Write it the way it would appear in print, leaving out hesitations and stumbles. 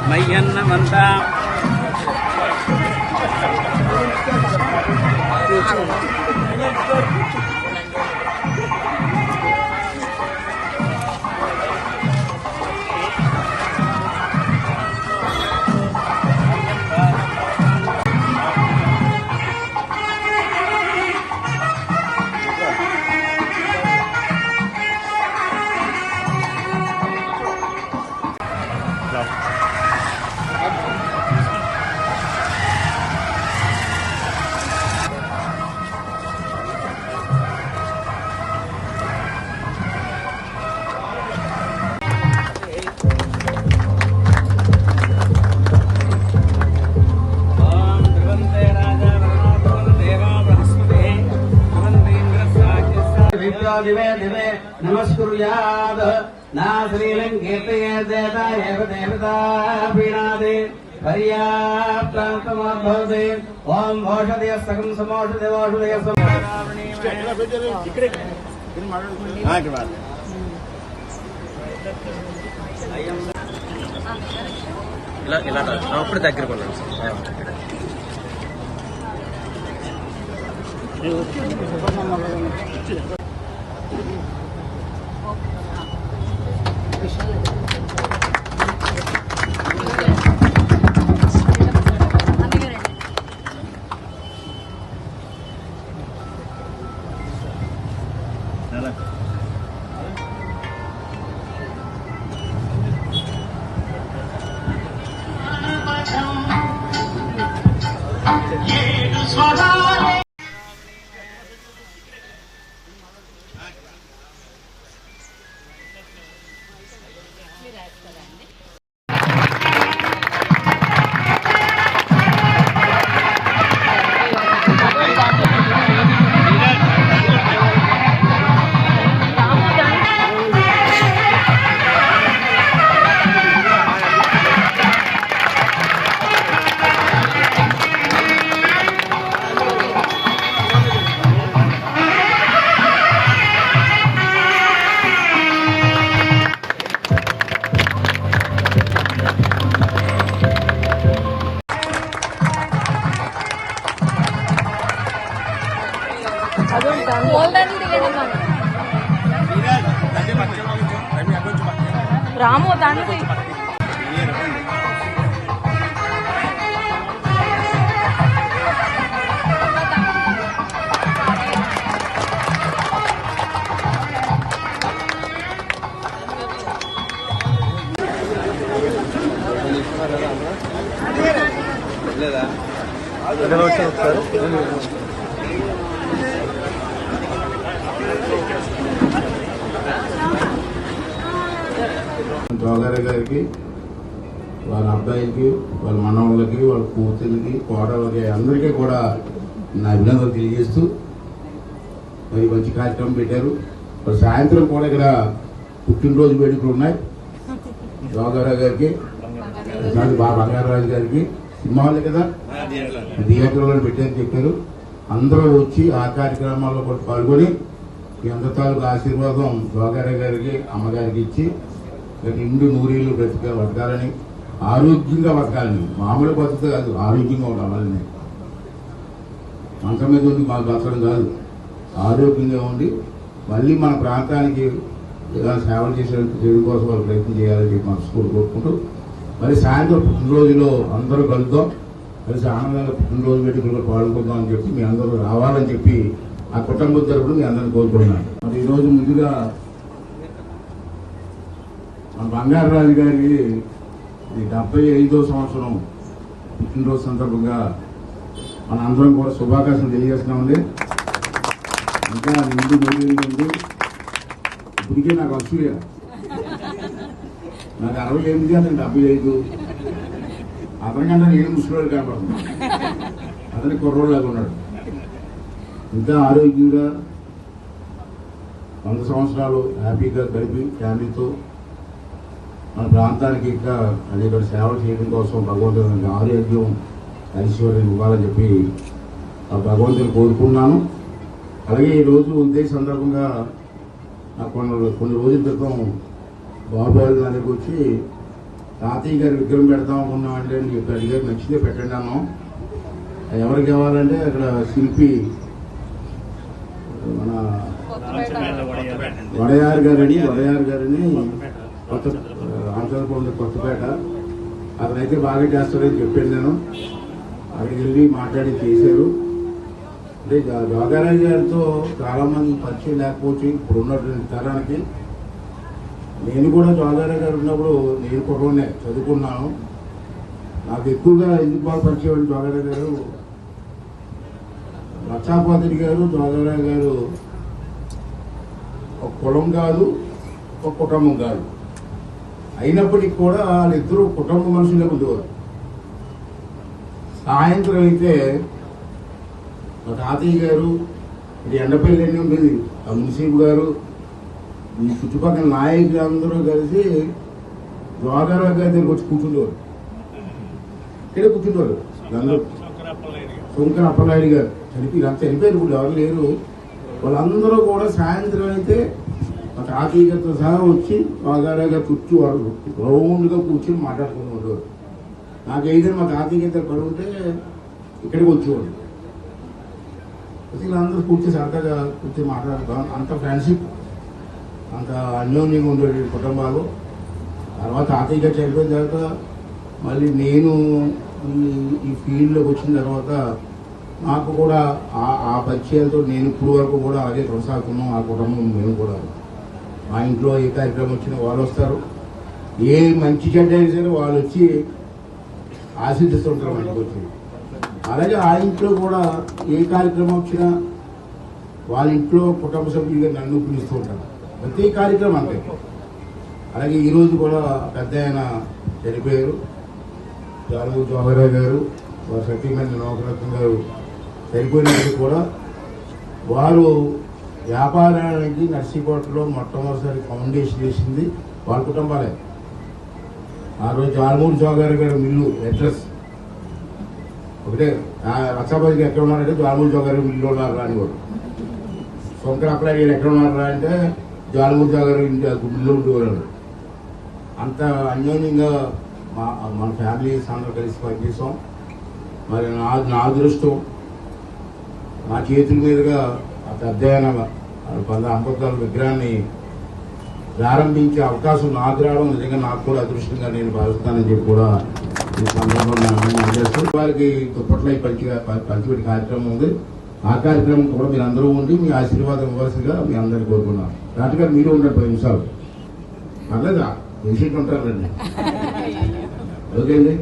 మయ్యన్నమంతా दिवे दिवे नमस्कुर्यात् ना श्रीलं कीर्तयेत् देवता एव देवता पीणादि पर्याप्तान्तमभवते ओम औषधयस्तकं समौषधयोषधयस्तकं ఇలా ఇలా అప్పుడు దగ్గర కొన్నాను రాము దాన్ని జోగారావు గారికి వాళ్ళ అబ్బాయికి వాళ్ళ మనవాళ్ళకి వాళ్ళ కూతురికి కోడళ్ళకి అందరికీ కూడా నా అభినందనలు తెలియజేస్తూ మరి మంచి కార్యక్రమం పెట్టారు. మరి సాయంత్రం కూడా ఇక్కడ పుట్టినరోజు వేడుకలు ఉన్నాయి. జోగారావు గారికి బంగారాజు గారికి సినిమా హాల్ కదా థియేటర్లో పెట్టారని చెప్పారు. అందరూ వచ్చి ఆ కార్యక్రమాల్లో కూడా పాల్గొని మీ అందరి తాలూకు ఆశీర్వాదం జోగారావు గారికి అమ్మగారికి ఇచ్చి నిండు నూరేళ్ళు బతకాలని ఆరోగ్యంగా బతకాలని మామూలు బతుకుతే కాదు ఆరోగ్యంగా ఉండాలని మంచం మీద ఉండి మాకు బతకడం కాదు ఆరోగ్యంగా ఉండి మళ్ళీ మన ప్రాంతానికి సేవలు చేయడం కోసం వాళ్ళు ప్రయత్నం చేయాలని చెప్పి మన స్కూల్ కోరుకుంటూ మరి సాయంత్రం పుట్టినరోజులో అందరూ కలుద్దాం కలిసి ఆనందంగా పుట్టినరోజు వేడుకలు పాల్గొందాం అని చెప్పి మీ అందరూ రావాలని చెప్పి ఆ కుటుంబం తరపున మీ అందరిని కోరుకుంటున్నాను. మరి ఈరోజు ముందుగా మన బంగారాజు గారికి 75వ సంవత్సరం పుట్టినరోజు సందర్భంగా మన అందరం కూడా శుభాకాంక్షలు తెలియజేస్తున్నామండి. ఇంకా నిండు ఉంది ఇప్పటికే నాకు అసూయ, నాకు 68 అతనికి 75. అతనికంటే నేను ముసలివాడు కనపడుతుంది, అతని కుర్రోళ్ళగా ఉన్నాడు. ఇంకా ఆరోగ్యంగా 100 సంవత్సరాలు హ్యాపీగా గడిపి ఫ్యామిలీతో మన ప్రాంతానికి ఇంకా అనేక సేవలు చేయడం కోసం భగవంతుని ఆరోగ్యం ఐశ్వర్యం ఇవ్వాలని చెప్పి ఆ భగవంతుని కోరుకున్నాను. అలాగే ఈరోజు ఇదే సందర్భంగా నాకు కొన్ని రోజుల క్రితం బాబు వాళ్ళు నా దగ్గరికి వచ్చి తాతయ్య గారి విగ్రహం పెడతాం అనుకున్నామంటే అని చెప్పి అడిగారు. నచ్చితే పెట్టండి అన్నాం. ఎవరికి ఇవ్వాలంటే అక్కడ శిల్పి మన వడయారు గారిని కొత్త రామచంద్రపురం కొత్తపేట అతనైతే బాగా చేస్తారని చెప్పాను నేను. అక్కడికి వెళ్ళి మాట్లాడి చేశారు. అంటే జోగారావు గారితో చాలా మంది పరిచయం లేకపోవచ్చు ఇప్పుడు ఉన్నటువంటి తరానికి. నేను కూడా జోగారావు గారు ఉన్నప్పుడు నేను కుటుంబనే చదువుకున్నాను. నాకు ఎక్కువగా ఎందుకు బాగా పరిచయం జోగారావు గారు, లక్షాపాత్రి గారు జోగారావు గారు ఒక కులం కాదు, ఒక కుటుంబం కాదు. అయినప్పటికీ కూడా వాళ్ళిద్దరూ కుటుంబ మనుషులే ఉండేవారు. సాయంత్రం అయితే మా తాతయ్య గారు, ఇది ఎండపల్లి అన్నీ ఉంటుంది, ఆ మున్సీబ్ గారు, ఈ చుట్టుపక్కల నాయకులు అందరూ కలిసి జోగారావు గారి దగ్గరికి వచ్చి కూర్చుండేవారు. ఇక్కడే కూర్చుండేవారు. అందరూ శంకర అప్పలనాయుడు గారు చనిపోయారు, ఇప్పుడు ఎవరు లేరు. వాళ్ళందరూ కూడా సాయంత్రం అయితే మా తాతయ్య గారితో సహా వచ్చి జోగారావు గారు చుట్టూ వాళ్ళు రౌండ్గా కూర్చొని మాట్లాడుకుంటూ ఉండేవారు. నాకు ఏదైనా మా తాతయ్య గారి పని ఉంటే ఇక్కడికి వచ్చేవాడు. వీళ్ళందరూ కూర్చొని సరదాగా కూర్చొని మాట్లాడుతాం. అంత ఫ్రెండ్షిప్, అంత అన్యోన్యంగా ఉండేది కుటుంబాలు. తర్వాత తాతయ్య గారు చనిపోయిన తర్వాత మళ్ళీ నేను ఈ ఫీల్డ్లోకి వచ్చిన తర్వాత నాకు కూడా ఆ పరిచయాలతో నేను ఇప్పుడు వరకు కూడా అదే కొనసాగుతున్నాం. ఆ కుటుంబం మేము కూడా మా ఇంట్లో ఏ కార్యక్రమం వచ్చినా వాళ్ళు వస్తారు. ఏ మంచి చెడ్డ అయినా సరే వాళ్ళు వచ్చి ఆశీర్దిస్తుంటారు మా ఇంటికి వచ్చి. అలాగే ఆ ఇంట్లో కూడా ఏ కార్యక్రమం వచ్చినా వాళ్ళ ఇంట్లో కుటుంబ సభ్యులుగా నన్ను పిలుస్తూ ఉంటారు. ప్రతి కార్యక్రమం అంతే. అలాగే ఈరోజు కూడా పెద్ద ఆయన చనిపోయారు. జోగారావు గారు, వారి సతీమణి నౌకరత్న గారు చనిపోయినప్పుడు కూడా వారు వ్యాపారానికి నర్సీకోటలో మొట్టమొదటిసారి ఫౌండేషన్ చేసింది వాళ్ళ కుటుంబాలే. ఆ రోజు జాలమూడి జోగారావు గారు మిల్లు అడ్రస్ ఒకటే. లక్షాపతికి ఎక్కడ ఉన్నారంటే జాలమూడి జోగారావు మిల్లు ఉన్నారు అని కూడా. శంకర అప్లై ఎక్కడ ఉన్నారా అంటే జాలమూడి జోగారావు ఇంటి మిల్లు ఉండేవారు. అంత అన్యోన్యంగా మన ఫ్యామిలీస్ అందరూ కలిసి పనిచేసాం. మరి నా అదృష్టం నా చేతుల మీదుగా ఆ పెద్ద అంబేద్కర్ విగ్రహాన్ని ప్రారంభించే అవకాశం నాకు రావడం నిజంగా నాకు కూడా అదృష్టంగా నేను భావిస్తానని చెప్పి కూడా ఈ సందర్భంగా అందజేస్తూ వారికి దుప్పట్లై పంచిపెట్టే కార్యక్రమం ఉంది. ఆ కార్యక్రమం కూడా మీరు అందరూ ఉండి మీ ఆశీర్వాదం ఇవ్వాల్సిందిగా మీ అందరినీ కోరుకున్నాను. డాక్టర్ గారు మీరు ఉండండి 10 నిమిషాలు. పర్లేదా? విషయం ఉంటారండి. ఓకే అండి.